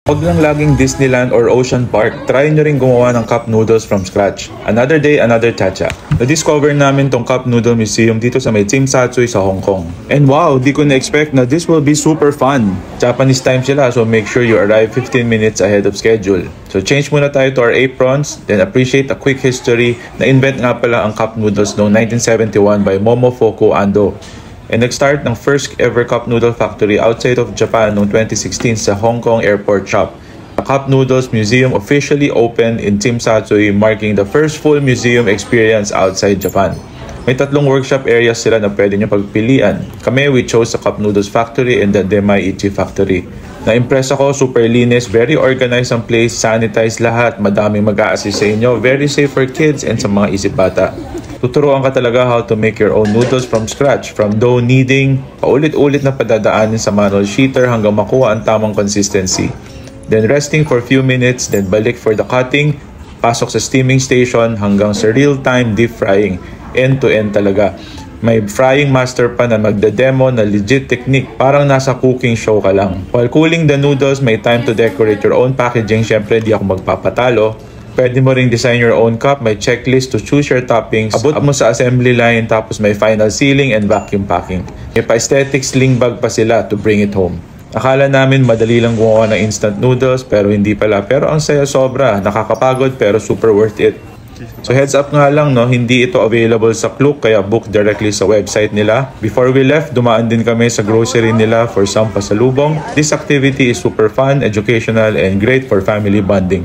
Huwag lang laging Disneyland or Ocean Park, try nyo rin gumawa ng cup noodles from scratch. Another day, another chacha. Na-discover namin tong Cup Noodle Museum dito sa may Tsim Sha Tsui sa Hong Kong. And wow, di ko na-expect na this will be super fun. Japanese time sila, so make sure you arrive 15 minutes ahead of schedule. So change muna tayo to our aprons, then appreciate a quick history. Na-invent nga pala ang cup noodles noong 1971 by Momofuku Ando. And nag-start ng first ever cup noodle factory outside of Japan noong 2016 sa Hong Kong Airport Shop. The Cup Noodles Museum officially opened in Tsim Sha Tsui, marking the first full museum experience outside Japan. May 3 workshop areas sila na pwede nyo pagpilian. Kami, we chose the Cup Noodles Factory and the Demai Ichi Factory. Na-impress ako, super linis, very organized ang place, sanitize lahat, madaming mag-a-assist sa inyo, very safe for kids and sa mga isip bata. Tuturuan ka talaga how to make your own noodles from scratch, from dough kneading, paulit-ulit na padadaanin sa manual sheeter hanggang makuha ang tamang consistency. Then resting for a few minutes, then balik for the cutting, pasok sa steaming station hanggang sa real-time deep frying, end-to-end talaga. May frying master pa na magda-demo na legit technique, parang nasa cooking show ka lang. While cooling the noodles, may time to decorate your own packaging. Syempre, di ako magpapatalo. Pwede mo ring design your own cup, may checklist to choose your toppings, abot mo sa assembly line, tapos may final sealing and vacuum packing. May pa-aesthetic sling bag pa sila to bring it home. Akala namin madali lang gumawa ng instant noodles, pero hindi pala. Pero ang saya sobra, nakakapagod pero super worth it. So heads up nga lang, no, hindi ito available sa Klook, kaya book directly sa website nila. Before we left, dumaan din kami sa grocery nila for some pasalubong. This activity is super fun, educational, and great for family bonding.